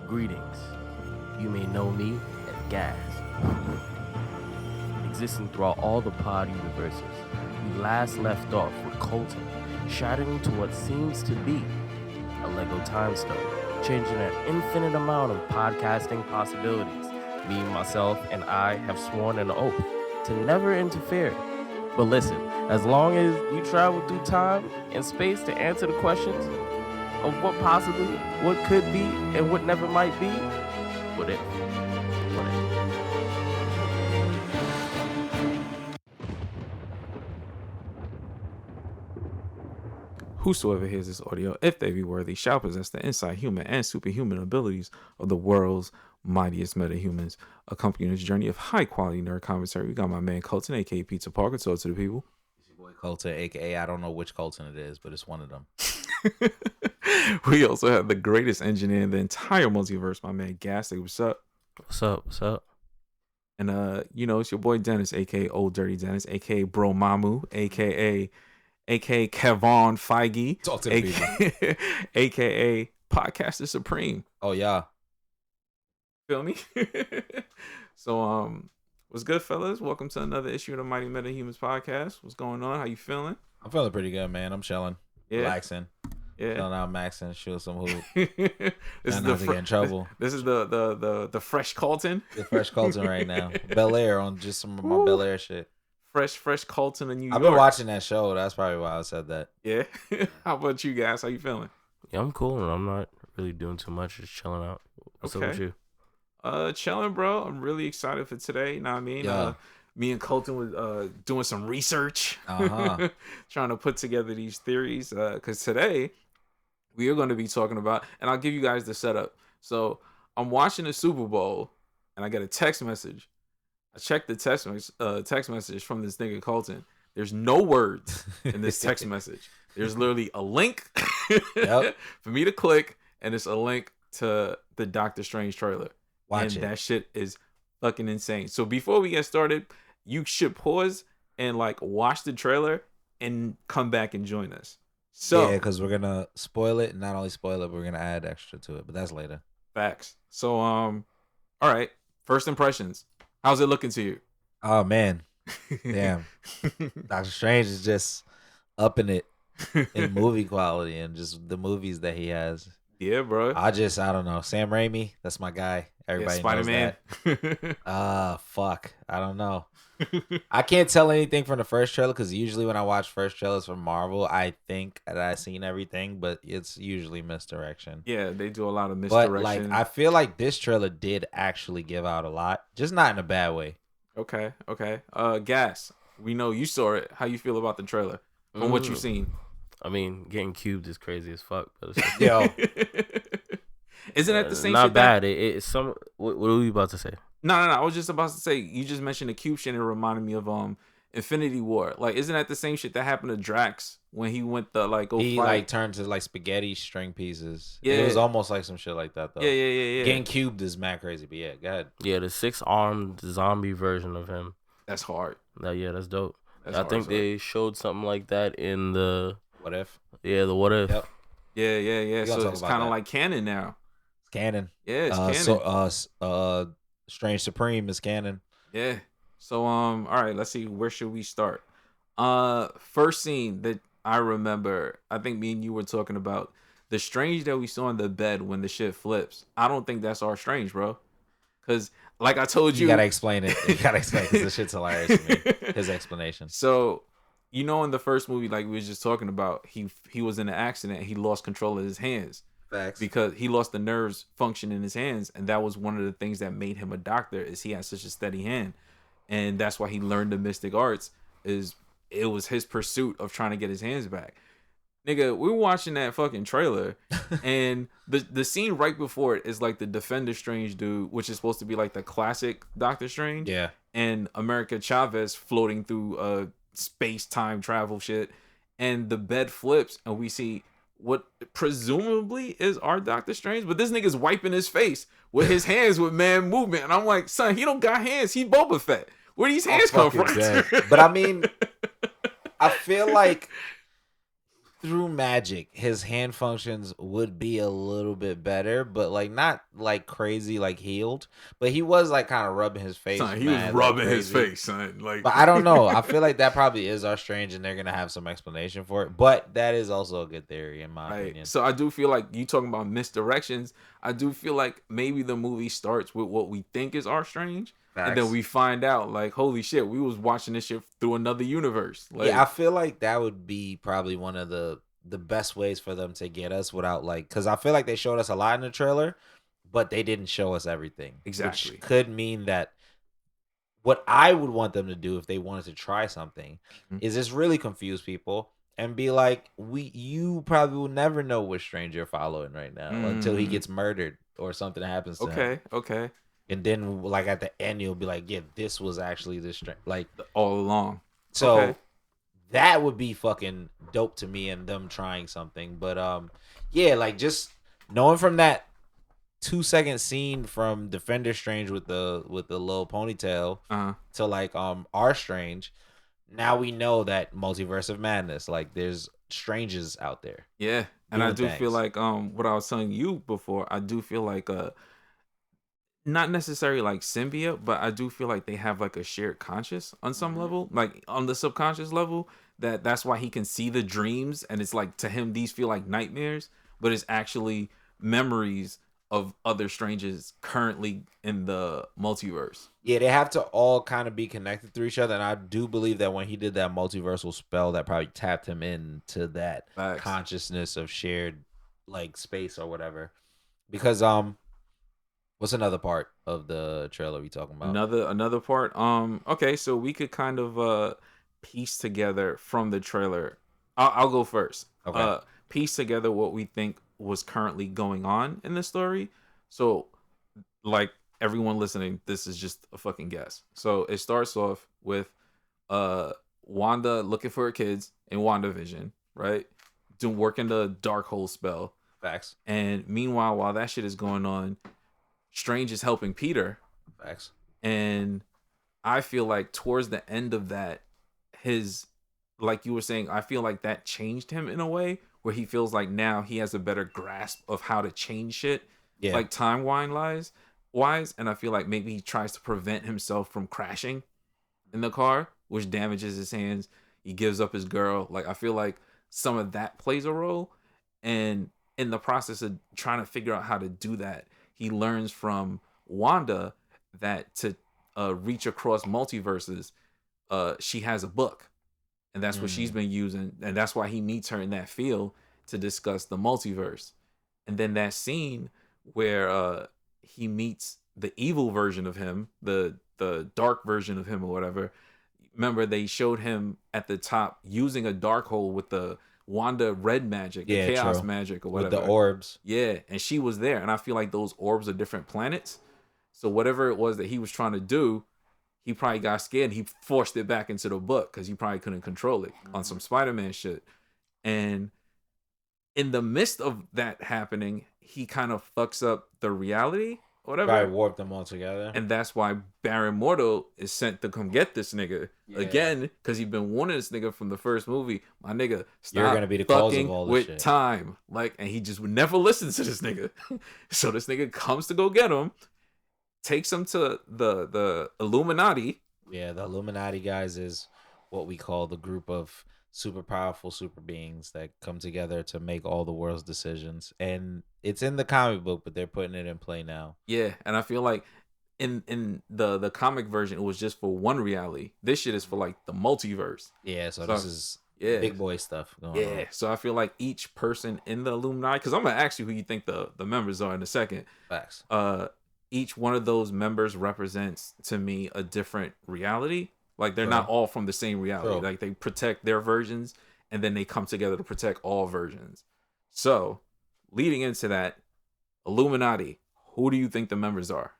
Greetings. You may know me as Gaz. Existing throughout all the pod universes, we last left off with Colton shattering into what seems to be a Lego time stone, changing an infinite amount of podcasting possibilities. Me, myself, and I have sworn an oath to never interfere. But listen, as long as we travel through time and space to answer the questions of what possibly, what could be, and what never might be, what if? What if? Whosoever hears this audio, if they be worthy, shall possess the inside human and superhuman abilities of the world's mightiest metahumans. Accompanying this journey of high quality nerd commentary, we got my man Colton, aka Pizza Parker. Talk to the people. It's your boy Colton, aka I don't know which Colton it is, but it's one of them. We also have the greatest engineer in the entire multiverse, my man Gas. Hey, what's up? What's up? What's up? And it's your boy Dennis, aka Old Dirty Dennis, aka Bro Mamu, aka Kevon Feige, Talk to the people. aka Podcaster Supreme. Oh yeah. Feel me? So what's good, fellas? Welcome to another issue of the Mighty Metahumans podcast. What's going on? How you feeling? I'm feeling pretty good, man. I'm chilling, relaxing, chilling out, maxing, shooting some hoop. This is not to get in trouble. This is the fresh Colton. The fresh Colton right now. Bel Air on just some of my Bel Air shit. Fresh Colton in New York. I've been watching that show. That's probably why I said that. Yeah. How about you guys? How you feeling? Yeah, I'm cool, and I'm not really doing too much. Just chilling out. What's up with you? Chilling, bro. I'm really excited for today. You know what I mean? Yeah. Me and Colton was doing some research, trying to put together these theories. Because today we are going to be talking about, and I'll give you guys the setup. So I'm watching the Super Bowl, and I get a text message. I checked the text message from this nigga Colton. There's no words in this text message. There's literally a link for me to click, and it's a link to the Doctor Strange trailer. Watch it. That shit is fucking insane. So before we get started, you should pause and watch the trailer and come back and join us. So yeah, because we're gonna spoil it, and not only spoil it, but we're gonna add extra to it. But that's later. Facts. So all right. First impressions. How's it looking to you? Oh man, damn. Doctor Strange is just upping it in movie quality and just the movies that he has. Yeah, bro. I don't know. Sam Raimi, that's my guy. Everybody knows that. Fuck. I don't know. I can't tell anything from the first trailer because usually when I watch first trailers from Marvel, I think that I've seen everything, but it's usually misdirection. Yeah, they do a lot of misdirection. But I feel like this trailer did actually give out a lot, just not in a bad way. Okay. Gas. We know you saw it. How you feel about the trailer from what you've seen? I mean, getting cubed is crazy as fuck. But Yo. Isn't that the same not shit? Not bad. It's some. What were you about to say? No. I was just about to say, you just mentioned the cube shit and it reminded me of Infinity War. Isn't that the same shit that happened to Drax when he went to go he fight? Turned to spaghetti string pieces. Yeah. It was almost like some shit like that though. Yeah. Getting cubed is mad crazy, but yeah, go ahead. Yeah, the 6-armed zombie version of him. That's hard. Yeah, that's dope. That's I think they showed something like that in the What If? Yeah, the What If. Yep. Yeah. So it's kind of like canon now. It's canon. Yeah, it's canon. So Strange Supreme is canon. Yeah. So all right, let's see, where should we start? First scene that I remember, I think me and you were talking about the Strange that we saw in the bed when the shit flips. I don't think that's our Strange, bro. Cause like I told you, you gotta explain it. You gotta explain it because this shit's hilarious to me. His explanation. So, in the first movie, like we was just talking about, he was in an accident. He lost control of his hands. Facts. Because he lost the nerves function in his hands, and that was one of the things that made him a doctor. Is he had such a steady hand, and that's why he learned the mystic arts. It was his pursuit of trying to get his hands back. Nigga, we were watching that fucking trailer, and the scene right before it is like the Defender Strange dude, which is supposed to be like the classic Doctor Strange. Yeah. And America Chavez floating through space-time travel shit, and the bed flips, and we see what presumably is our Doctor Strange, but this nigga's wiping his face with his hands with man movement, and I'm like, son, he don't got hands. He Boba Fett. Where these hands come from? But I mean, I feel like through magic, his hand functions would be a little bit better, but like not like crazy, like healed. But he was like kind of rubbing his face. Son, he was rubbing his face, son. Like, but I don't know. I feel like that probably is our Strange, and they're gonna have some explanation for it. But that is also a good theory, in my opinion. So I do feel like you talking about misdirections. I do feel like maybe the movie starts with what we think is our Strange. Facts. And then we find out, like, holy shit, we was watching this shit through another universe. Like, yeah, I feel like that would be probably one of the best ways for them to get us without, like, because I feel like they showed us a lot in the trailer, but they didn't show us everything. Exactly. Which could mean that what I would want them to do if they wanted to try something is just really confuse people and be like, you probably will never know which Strange you're following right now until he gets murdered or something happens to him. Okay. And then, like, at the end, you'll be like, yeah, this was actually the Strange. Like, all along. So, that would be fucking dope to me and them trying something. But, yeah, like, just knowing from that 2-second scene from Defender Strange with the little ponytail to, like, our Strange, now we know that Multiverse of Madness, like, there's Stranges out there. Yeah. And I do feel like, what I was telling you before, I do feel like, not necessarily like symbiote, but I do feel like they have like a shared conscious on some level, like on the subconscious level, that's why he can see the dreams, and it's like to him these feel like nightmares, but it's actually memories of other Stranges currently in the multiverse. Yeah, they have to all kind of be connected to each other, and I do believe that when he did that multiversal spell, that probably tapped him into that consciousness of shared like space or whatever. Because what's another part of the trailer we talking about? Another part. Okay, so we could kind of piece together from the trailer. I'll go first. Okay. Piece together what we think was currently going on in the story. So, like everyone listening, this is just a fucking guess. So it starts off with Wanda looking for her kids in WandaVision, right? Working the Darkhold spell. Facts. And meanwhile, while that shit is going on, Strange is helping Peter. Facts. And I feel like towards the end of that, like you were saying, I feel like that changed him in a way where he feels like now he has a better grasp of how to change shit. Yeah. Like timeline wise. And I feel like maybe he tries to prevent himself from crashing in the car, which damages his hands. He gives up his girl. Like, I feel like some of that plays a role. And in the process of trying to figure out how to do that, he learns from Wanda that to reach across multiverses, she has a book. And that's what she's been using. And that's why he meets her in that field to discuss the multiverse. And then that scene where he meets the evil version of him, the dark version of him or whatever. Remember, they showed him at the top using a Darkhold with the Wanda red magic, the chaos magic or whatever. With the orbs. Yeah, and she was there. And I feel like those orbs are different planets. So whatever it was that he was trying to do, he probably got scared and he forced it back into the book because he probably couldn't control it on some Spider-Man shit. And in the midst of that happening, he kind of fucks up the reality or whatever. Probably warped them all together. And that's why Baron Mordo is sent to come get this nigga again, because he's been warning this nigga from the first movie. My nigga, stop You're gonna be the cause of all this with shit. Time. Like, and he just would never listen to this nigga. So this nigga comes to go get him, takes him to the Illuminati. Yeah, the Illuminati guys is what we call the group of super powerful super beings that come together to make all the world's decisions. And it's in the comic book, but they're putting it in play now. Yeah, and I feel like in the comic version, it was just for one reality. This shit is for like the multiverse. Yeah, so this is big boy stuff going on. So I feel like each person in the Illuminati, because I'm gonna ask you who you think the members are in a second. Facts. Each one of those members represents to me a different reality. Like, they're not all from the same reality. Bro. Like, they protect their versions and then they come together to protect all versions. So, leading into that, Illuminati, who do you think the members are?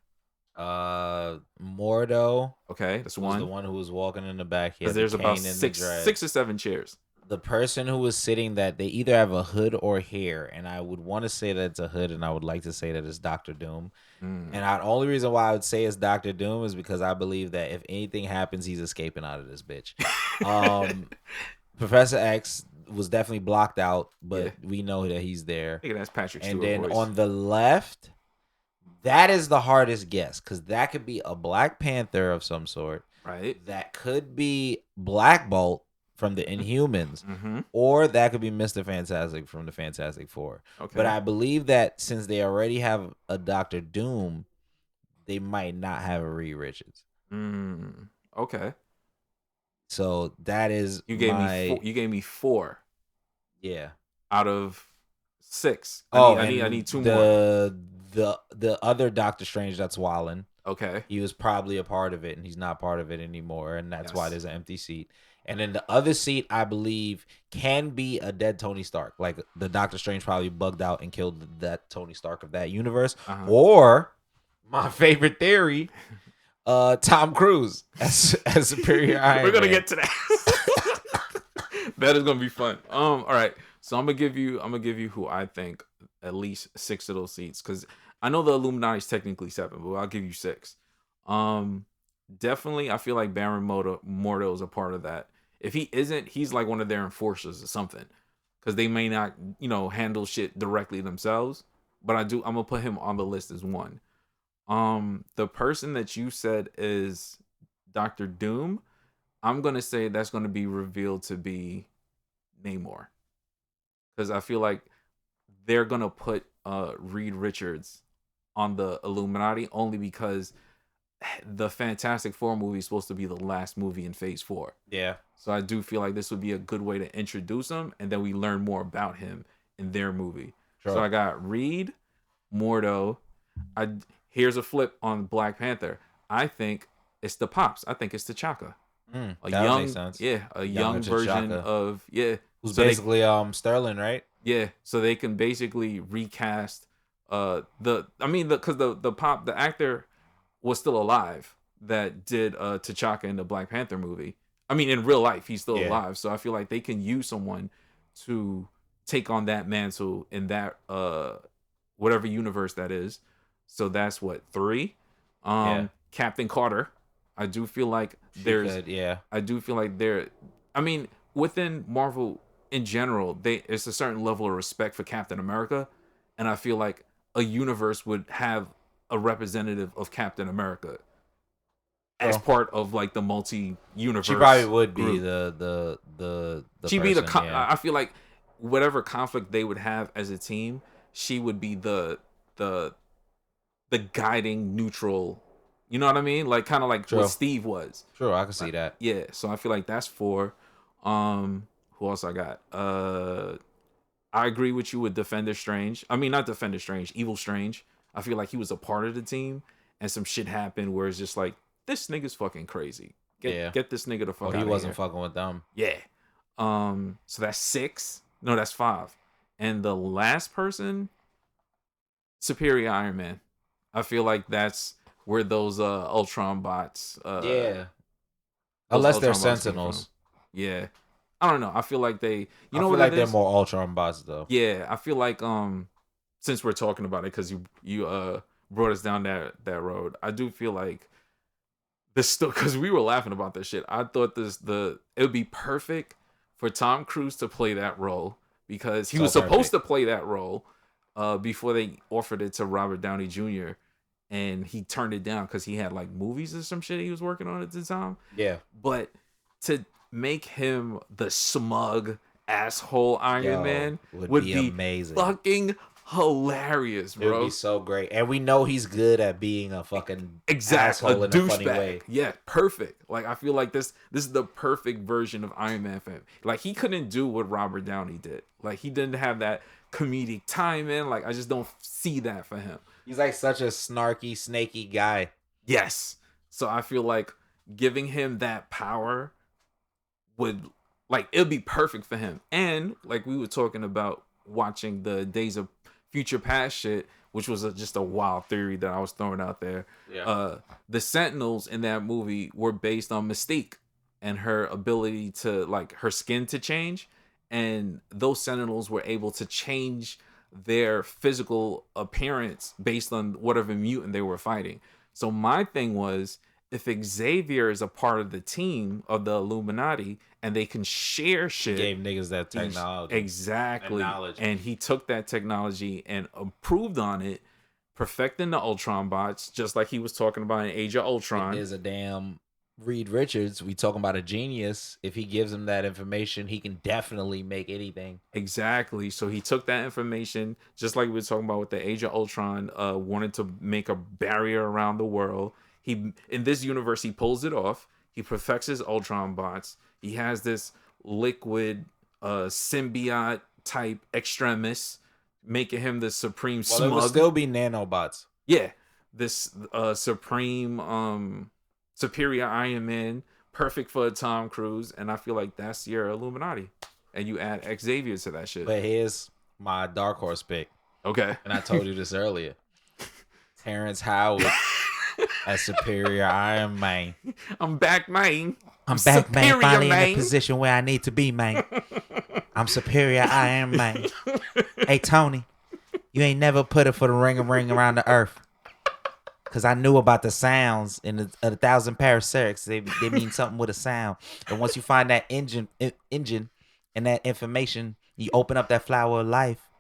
Mordo. Okay, that's one. The one who was walking in the back here. Because there's about six or seven chairs. The person who was sitting, that they either have a hood or hair, and I would want to say that it's a hood, and I would like to say that it's Dr. Doom. And the only reason why I would say it's Dr. Doom is because I believe that if anything happens, he's escaping out of this bitch. Professor X, was definitely blocked out, but we know that he's there. I think that's Patrick Stewart. And then voice. on the left, that is the hardest guess because that could be a Black Panther of some sort. Right. That could be Black Bolt from the Inhumans, or that could be Mr. Fantastic from the Fantastic Four. Okay. But I believe that since they already have a Dr. Doom, they might not have a Reed Richards. Okay. So that is you gave me 4. Yeah. Out of 6. I need 2 more. The other Doctor Strange that's Wallen. Okay. He was probably a part of it, and he's not part of it anymore, and that's why there's an empty seat. And then the other seat, I believe, can be a dead Tony Stark. Like the Doctor Strange probably bugged out and killed that Tony Stark of that universe. Or my favorite theory, Tom Cruise as Superior Iron Man. We're gonna get to that. That is gonna be fun. All right. So I'm gonna give you who I think at least 6 of those seats, because I know the Illuminati is technically 7, but I'll give you 6. Definitely, I feel like Baron Mordo is a part of that. If he isn't, he's like one of their enforcers or something, because they may not, handle shit directly themselves. But I'm gonna put him on the list as 1. The person that you said is Dr. Doom, I'm gonna say that's gonna be revealed to be Namor, because I feel like they're gonna put Reed Richards on the Illuminati only because the Fantastic Four movie is supposed to be the last movie in Phase 4. Yeah. So I do feel like this would be a good way to introduce him, and then we learn more about him in their movie. Sure. So I got Reed, Mordo. Here's a flip on Black Panther. I think it's the Pops. I think it's T'Chaka. A young, makes sense. A young version of who's so basically Sterling, right? Yeah, so they can basically recast because the actor was still alive that did T'Chaka in the Black Panther movie. I mean, in real life, he's still alive. So I feel like they can use someone to take on that mantle in that whatever universe that is. So that's what, 3. Captain Carter. I do feel like I do feel like within Marvel in general, it's a certain level of respect for Captain America, and I feel like a universe would have a representative of Captain America as part of like the multi-universe. She probably would group. Be the she'd be I feel like whatever conflict they would have as a team, she would be the guiding neutral. You know what I mean? Like kind of like what Steve was. Sure, I can see that. Yeah, so I feel like that's 4. Who else I got? I agree with you with Defender Strange. I mean, not Defender Strange, Evil Strange. I feel like he was a part of the team, and some shit happened where it's just like, this nigga's fucking crazy. Get this nigga the fuck out of here. He wasn't fucking with them. Yeah. So that's 6. No, that's 5. And the last person, Superior Iron Man. I feel like that's where those Ultron bots. Unless they're Sentinels. Yeah. I don't know. I feel like they. I feel like they're more Ultron bots though. Yeah, I feel like since we're talking about it, because you brought us down that road, I do feel like this still, because we were laughing about this shit. I thought it would be perfect for Tom Cruise to play that role, because he was supposed to play that role before they offered it to Robert Downey Jr. and he turned it down because he had like movies or some shit he was working on at the time. Yeah, but to make him the smug asshole Iron Man would be amazing, fucking hilarious, bro. It would be so great, and we know he's good at being a fucking asshole in a funny way. Yeah, perfect. Like I feel like this is the perfect version of Iron Man for him. Like he couldn't do what Robert Downey did. Like he didn't have that comedic timing. Like I just don't see that for him. He's like such a snarky, snaky guy. Yes. So I feel like giving him that power would, like, it'd be perfect for him. And like we were talking about watching the Days of Future Past shit, which was just a wild theory that I was throwing out there. Yeah. The Sentinels in that movie were based on Mystique and her ability to, like, her skin to change. And those Sentinels were able to change their physical appearance based on whatever mutant they were fighting. So my thing was, if Xavier is a part of the team of the Illuminati and they can share shit, he gave niggas that technology, exactly, and he took that technology and improved on it, perfecting the Ultron bots, just like he was talking about in Age of Ultron. There's a damn Reed Richards. We talking about a genius. If he gives him that information, he can definitely make anything. Exactly. So he took that information, just like we were talking about with the Age of Ultron, wanted to make a barrier around the world. He, in this universe, he pulls it off. He perfects his Ultron bots. He has this liquid symbiote type extremis, making him the supreme smug. It will still be nanobots. Yeah, this supreme superior Iron Man, perfect for Tom Cruise, and I feel like that's your Illuminati. And you add Xavier to that shit. But here's my dark horse pick. Okay. And I told you this earlier. Terrence Howard as Superior Iron Man. I'm back, man. I'm back, man. Finally in the position where I need to be, man. I'm Superior Iron Man. Hey, Tony, you ain't never put it for the ring around the earth. Because I knew about the sounds in the 1,000 paraserics. They mean something with a sound. And once you find that engine and that information, you open up that flower of life.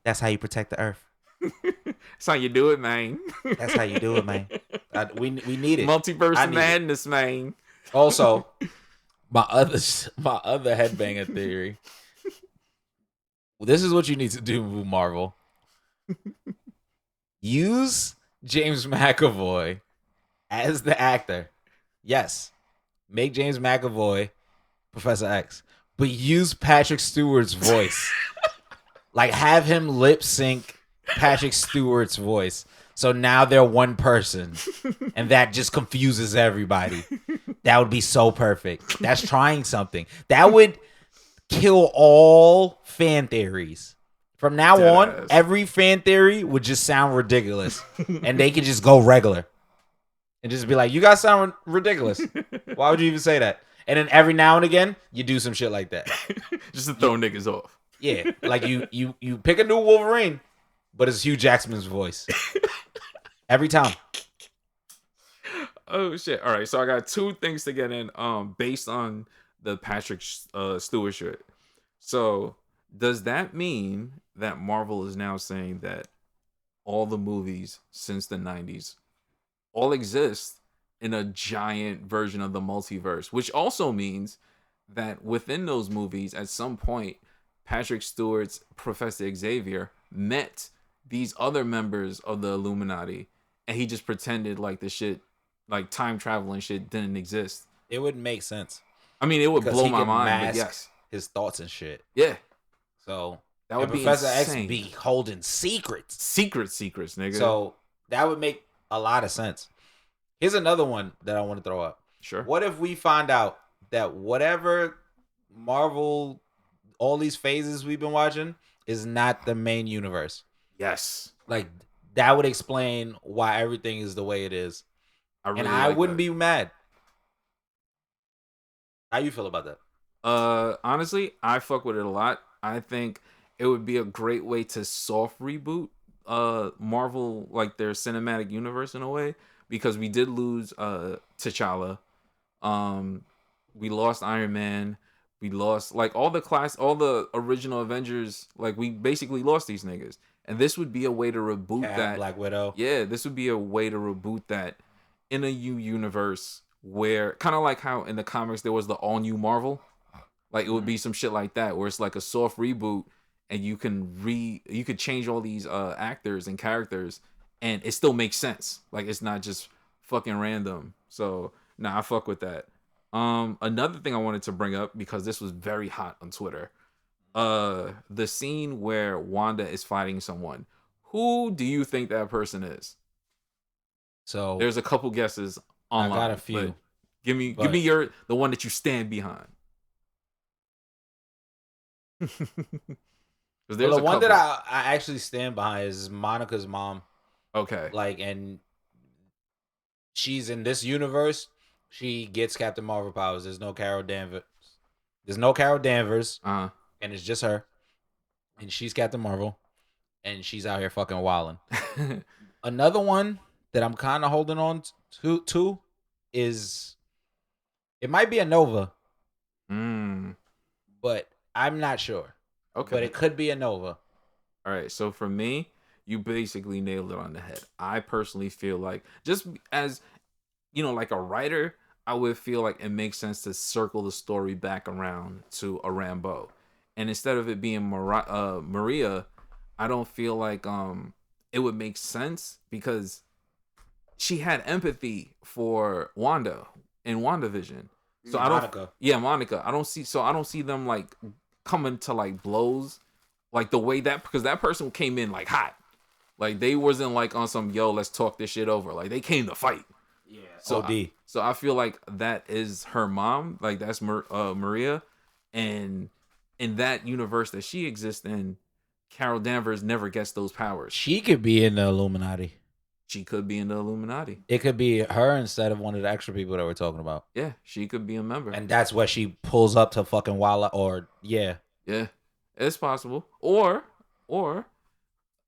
That's how you protect the earth. That's how you do it, man. That's how you do it, man. We need it. Multiverse of Madness, man. Also, my other headbanger theory. This is what you need to do, Marvel. Use James McAvoy as the actor. Yes. Make James McAvoy Professor X. But use Patrick Stewart's voice. Like, have him lip sync Patrick Stewart's voice. So now they're one person. And that just confuses everybody. That would be so perfect. That's trying something. That would kill all fan theories. From now on, every fan theory would just sound ridiculous. And they could just go regular. And just be like, you guys sound ridiculous. Why would you even say that? And then every now and again, you do some shit like that. Just to throw niggas off. Yeah. Like you pick a new Wolverine, but it's Hugh Jackman's voice. Every time. Oh, shit. All right. So I got two things to get in based on the Patrick Stewart shit. So does that mean that Marvel is now saying that all the movies since the 90s all exist in a giant version of the multiverse, which also means that within those movies, at some point, Patrick Stewart's Professor Xavier met these other members of the Illuminati, and he just pretended like the shit, like time travel and shit, didn't exist. It would make sense. I mean, it would blow my mind, but yes. His thoughts and shit. Yeah. So that would be Professor insane. X be holding secrets. Secrets, nigga. So that would make a lot of sense. Here's another one that I want to throw up. Sure. What if we find out that whatever Marvel, all these phases we've been watching, is not the main universe? Yes. Like, that would explain why everything is the way it is. I wouldn't be mad. How you feel about that? Honestly, I fuck with it a lot. I think it would be a great way to soft reboot Marvel, like their cinematic universe in a way, because we did lose T'Challa. We lost Iron Man. We lost like all the original Avengers. Like, we basically lost these niggas. And this would be a way to reboot that. Black Widow. Yeah, this would be a way to reboot that in a new universe where, kind of like how in the comics there was the all new Marvel. Like, it would be some shit like that where it's like a soft reboot and you could change all these actors and characters and it still makes sense. Like, it's not just fucking random. So, nah, I fuck with that. Another thing I wanted to bring up, because this was very hot on Twitter. The scene where Wanda is fighting someone. Who do you think that person is? So there's a couple guesses online. I got a few. Give me the one that you stand behind. The one that I actually stand behind is Monica's mom. Okay. Like, and she's in this universe. She gets Captain Marvel powers. There's no Carol Danvers. Uh-huh. And it's just her. And she's Captain Marvel. And she's out here fucking wilding. Another one that I'm kind of holding on to is it might be a Nova, but I'm not sure. Okay, but it could be a Nova. All right, so for me, you basically nailed it on the head. I personally feel like, just as like a writer, I would feel like it makes sense to circle the story back around to a Rambeau, and instead of it being Maria, I don't feel like it would make sense because she had empathy for Wanda in WandaVision. So Monica. Monica. I don't see them like coming to like blows like the way that, because that person came in like hot. Like they wasn't like on some let's talk this shit over. Like they came to fight. Yeah. So OD. So I feel like that is her mom. Like that's Maria, and in that universe that she exists in, Carol Danvers never gets those powers. She could be in the Illuminati. She could be in the Illuminati. It could be her instead of one of the extra people that we're talking about. Yeah, she could be a member. And that's what she pulls up to fucking Walla, or yeah. Yeah, it's possible. Or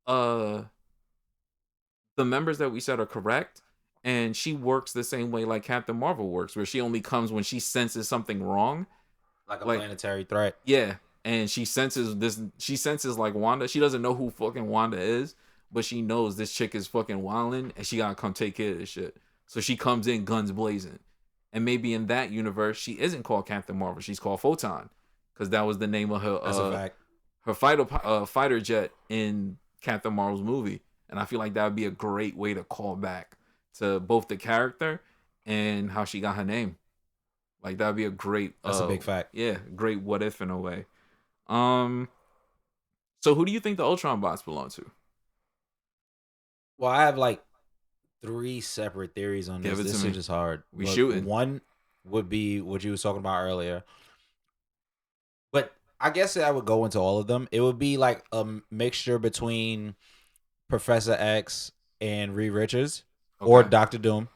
the members that we said are correct, and she works the same way like Captain Marvel works, where she only comes when she senses something wrong. Like a planetary threat. Yeah. And she senses like Wanda. She doesn't know who fucking Wanda is, but she knows this chick is fucking wildin', and she gotta come take care of this shit. So she comes in guns blazing. And maybe in that universe, she isn't called Captain Marvel. She's called Photon, because that was the name of her. That's a fact. Her fighter jet in Captain Marvel's movie. And I feel like that would be a great way to call back to both the character and how she got her name. Like that would be a great. That's a big fact. Yeah, great what if in a way. So who do you think the Ultron bots belong to? Well, I have like 3 separate theories on this. This is just hard. We shooting. One would be what you was talking about earlier, but I guess I would go into all of them. It would be like a mixture between Professor X and Reed Richards, or Dr. Doom.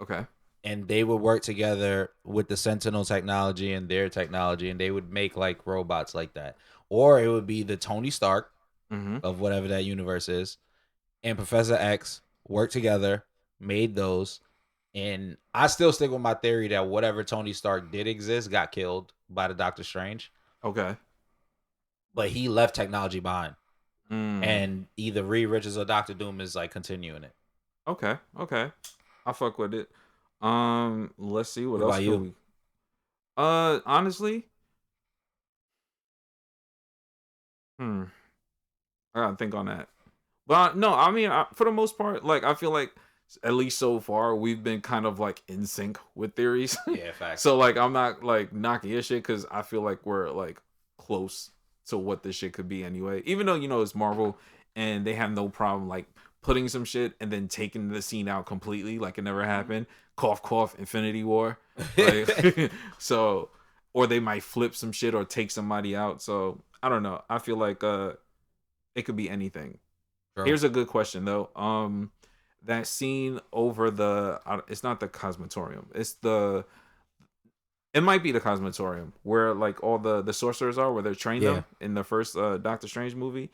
Okay. And they would work together with the Sentinel technology and their technology, and they would make like robots like that. Or it would be the Tony Stark of whatever that universe is, and Professor X worked together, made those. And I still stick with my theory that whatever Tony Stark did exist got killed by the Doctor Strange. Okay. But he left technology behind. And either Reed Richards or Dr. Doom is like continuing it. Okay. I fuck with it. Let's see what else about you. Honestly, I gotta think on that. But no, I mean, for the most part, like I feel like at least so far we've been kind of like in sync with theories. Yeah, facts. So like I'm not like knocking your shit because I feel like we're like close to what this shit could be anyway. Even though it's Marvel and they have no problem like putting some shit and then taking the scene out completely like it never happened. Cough, cough, Infinity War. Like, so, or they might flip some shit or take somebody out. So, I don't know. I feel like it could be anything. Sure. Here's a good question, though. That scene over it's not the Cosmotorium. It might be the Cosmotorium, where like all the sorcerers are, where they're trained them in the first Doctor Strange movie.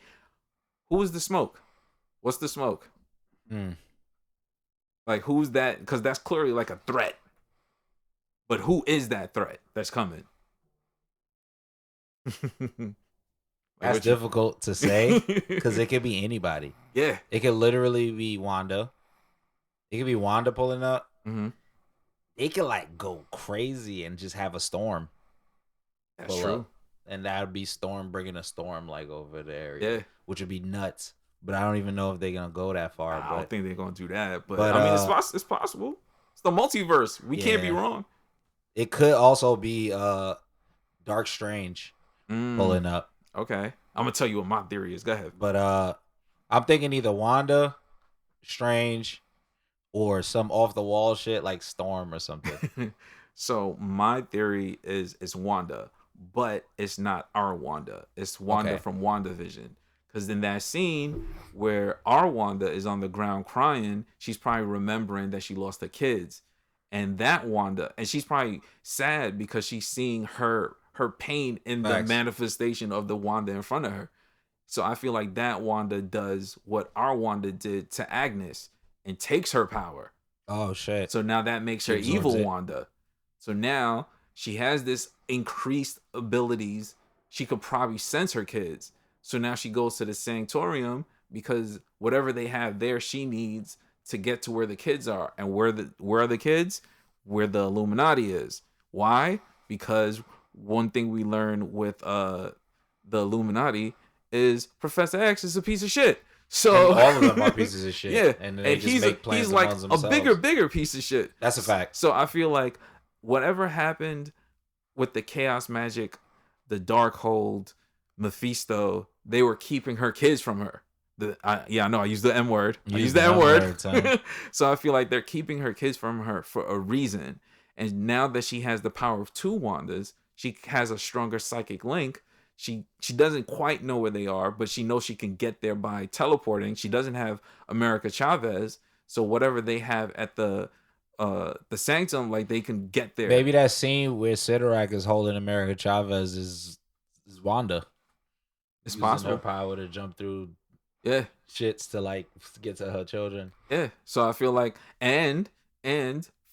Who is the smoke? What's the smoke? Like, who's that? Because that's clearly like a threat. But who is that threat that's coming? That's difficult to say because it could be anybody. Yeah. It could literally be Wanda. It could be Wanda pulling up. It could like go crazy and just have a storm. That's true. Up. And that would be Storm bringing a storm like over the area. Yeah. Which would be nuts. But I don't even know if they're going to go that far. I don't think they're going to do that. But I mean, it's possible. It's the multiverse. We can't be wrong. It could also be Dark Strange pulling up. Okay. I'm going to tell you what my theory is. Go ahead. But I'm thinking either Wanda, Strange, or some off-the-wall shit like Storm or something. So my theory is it's Wanda, but it's not our Wanda. It's Wanda from WandaVision. Because in that scene where our Wanda is on the ground crying, she's probably remembering that she lost her kids. And that Wanda, and she's probably sad because she's seeing her pain in the manifestation of the Wanda in front of her. So I feel like that Wanda does what our Wanda did to Agnes and takes her power Oh shit! So now that makes her evil Wanda. So now she has this increased abilities. She could probably sense her kids. So now she goes to the Sanctorium because whatever they have there, she needs to get to where the kids are. And where are the kids? Where the Illuminati is. Why? Because one thing we learn with the Illuminati is Professor X is a piece of shit. So and all of them are pieces of shit. Yeah, and they just make plans he's like amongst themselves. a bigger piece of shit. That's a fact. So I feel like whatever happened with the Chaos Magic, the Darkhold, Mephisto, they were keeping her kids from her. I know I used the M word. So I feel like they're keeping her kids from her for a reason. And now that she has the power of 2 Wandas, she has a stronger psychic link. She doesn't quite know where they are, but she knows she can get there by teleporting. She doesn't have America Chavez, so whatever they have at the Sanctum, like they can get there. Maybe that scene where Sidorak is holding America Chavez is Wanda. It's possible. Her power to jump through shits to like get to her children. Yeah. So I feel like and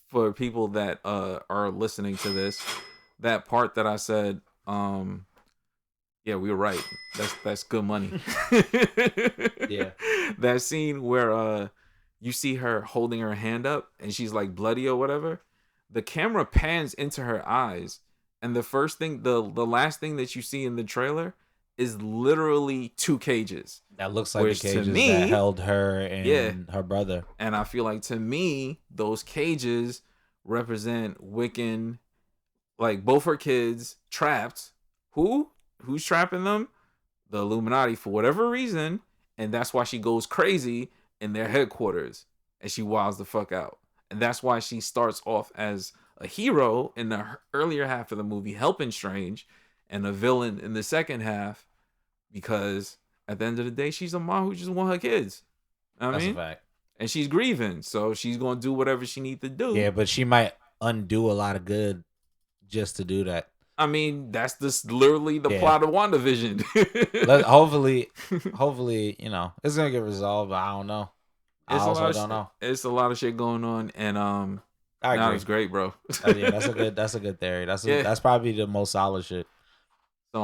for people that are listening to this, that part that I said, yeah, we were right. That's good money. Yeah. That scene where you see her holding her hand up and she's like bloody or whatever. The camera pans into her eyes, and the last thing that you see in the trailer is literally 2 cages. That looks like the cages that held her and her brother. And I feel like to me, those cages represent Wiccan, like both her kids trapped. Who's trapping them? The Illuminati for whatever reason, and that's why she goes crazy in their headquarters and she wilds the fuck out. And that's why she starts off as a hero in the earlier half of the movie, helping Strange, and a villain in the second half, because at the end of the day, she's a mom who just wants her kids. You know what I mean? A fact. And she's grieving, so she's gonna do whatever she needs to do. Yeah, but she might undo a lot of good just to do that. I mean, that's literally the plot of WandaVision. hopefully, you know, it's gonna get resolved. But I don't know. It's a lot of shit going on, and I agree. It's great, bro. Yeah, that's a good theory. That's probably the most solid shit. So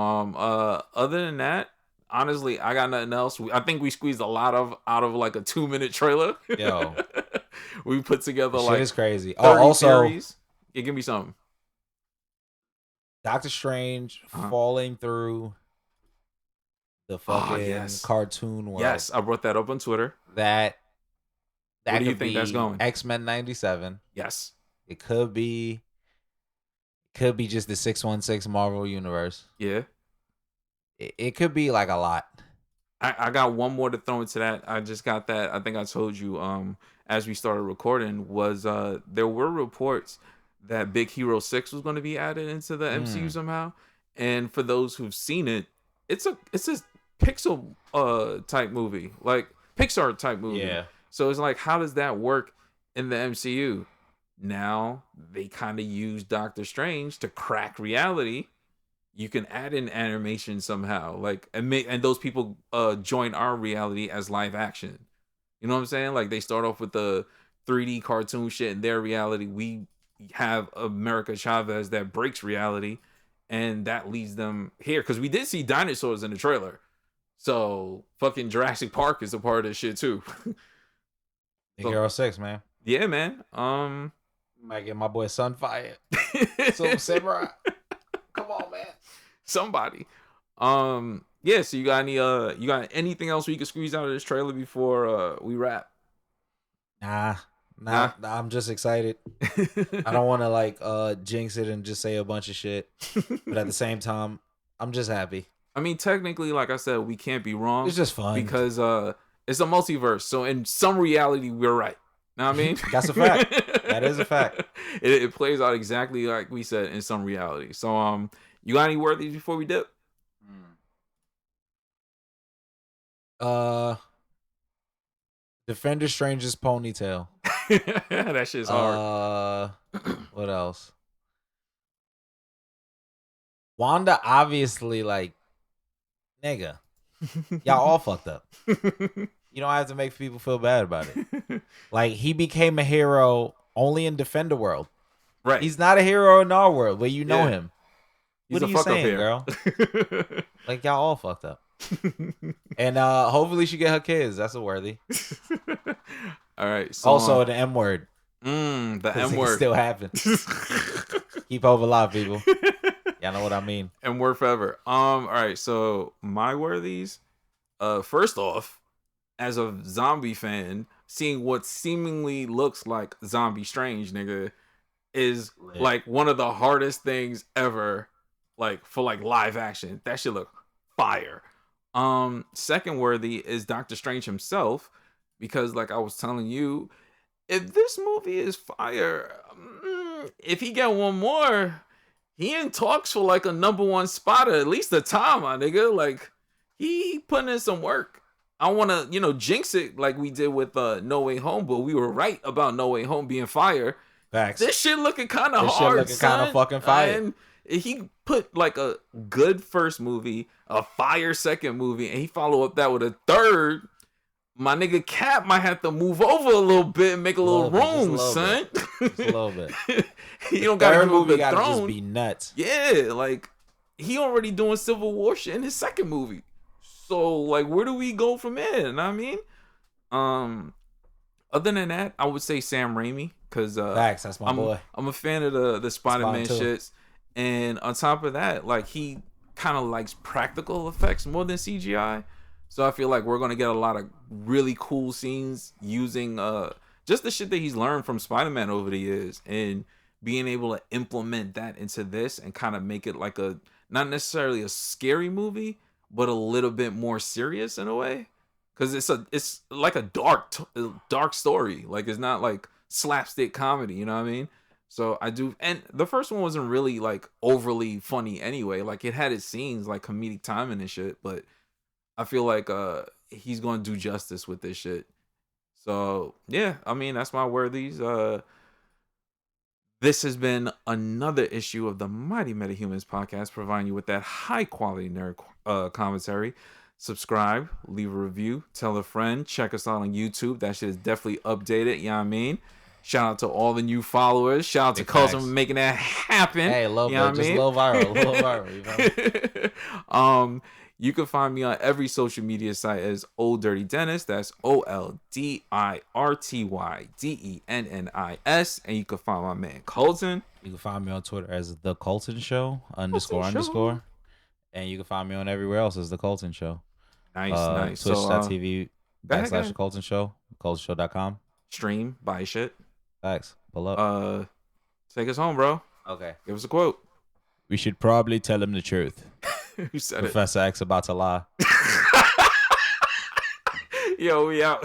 other than that, honestly, I got nothing else. I think we squeezed a lot out of like a 2-minute trailer. Yo, we put together shit is crazy. 30 also, theories. Yeah, give me something. Doctor Strange falling through the fucking cartoon world. Yes, I brought that up on Twitter. That Where do you think that's going? X-Men 97. Yes. It could be just the 616 Marvel universe. Yeah. It could be like a lot. I got one more to throw into that. I just got that. I think I told you as we started recording was there were reports that Big Hero 6 was going to be added into the MCU somehow. And for those who've seen it, it's a pixel type movie, like Pixar type movie. Yeah. So it's like, how does that work in the MCU? Now they kind of use Doctor Strange to crack reality. You can add in animation somehow, like and those people join our reality as live action. You know what I'm saying? Like they start off with the 3D cartoon shit in their reality. We have America Chavez that breaks reality, and that leads them here because we did see dinosaurs in the trailer. So fucking Jurassic Park is a part of this shit too. Big Hero 6, man. Yeah, man. Might get my boy Sunfire. So Samurai. Come on, man. Somebody. Yeah, so you got anything else we can squeeze out of this trailer before we wrap? Nah, I'm just excited. I don't want to like jinx it and just say a bunch of shit, but at the same time, I'm just happy. I mean, technically, like I said, we can't be wrong. It's just fun because it's a multiverse. So in some reality, we're right. Know what I mean? That's a fact. That is a fact. It plays out exactly like we said in some reality. So you got any worthies before we dip? Defender Strange's ponytail. That shit's hard. What else? Wanda obviously like, nigga. Y'all all fucked up. You don't have to make people feel bad about it. Like, he became a hero only in Defender world. Right. He's not a hero in our world where you know him. He's what are you saying, girl? Like, y'all all fucked up. And hopefully she get her kids. That's a worthy. All right. So, also, the M word. The M word still happens. Keep hope alive, people. Y'all know what I mean. M word forever. All right. So my worthies. First off, as a zombie fan, seeing what seemingly looks like Zombie Strange, nigga, is like one of the hardest things ever. Like for like live action, that shit look fire. Second worthy is Doctor Strange himself, because like I was telling you, if this movie is fire, if he get one more, he in talks for like a #1 spot, or at least the time, my nigga. Like he putting in some work. I don't want to, jinx it like we did with No Way Home, but we were right about No Way Home being fire. Facts. This shit looking kind of hard. This shit looking kind of fucking fire. And he put like a good first movie, a fire second movie, and he follow up that with a third. My nigga Cap might have to move over a little bit and make a little room, son. Just a little bit. He don't got to move the throne. Just be nuts. Yeah, like he already doing Civil War shit in his second movie. So like, where do we go from there? You know what I mean? Other than that, I would say Sam Raimi, because facts, that's my boy. I'm a fan of the Spider-Man shits, and on top of that, like he kind of likes practical effects more than CGI. So I feel like we're gonna get a lot of really cool scenes using just the shit that he's learned from Spider-Man over the years, and being able to implement that into this and kind of make it like a not necessarily a scary movie, but a little bit more serious in a way, because it's like a dark story. Like it's not like slapstick comedy, you know what I mean? So I do, and the first one wasn't really like overly funny anyway. Like it had its scenes like comedic timing and shit, but I feel like he's gonna do justice with this shit. So yeah, I mean that's my worthies. This has been another issue of the Mighty Metahumans podcast, providing you with that high quality nerd commentary. Subscribe, leave a review, tell a friend, check us out on YouTube. That shit is definitely updated. You know what I mean? Shout out to all the new followers. Shout out to Coulson for making that happen. Hey, a little bit, just a little viral, you know? You can find me on every social media site as Old Dirty Dennis. That's OLDIRTYDENNIS. And you can find my man Colton. You can find me on Twitter as The Colton Show __. And you can find me on everywhere else as The Colton Show. Nice. Twitch.tv /The Colton Show. ColtonShow.com. Stream, buy shit. Thanks. Pull up. Take us home, bro. Okay. Give us a quote. We should probably tell him the truth. Who said Professor X about to lie. Yo, we out.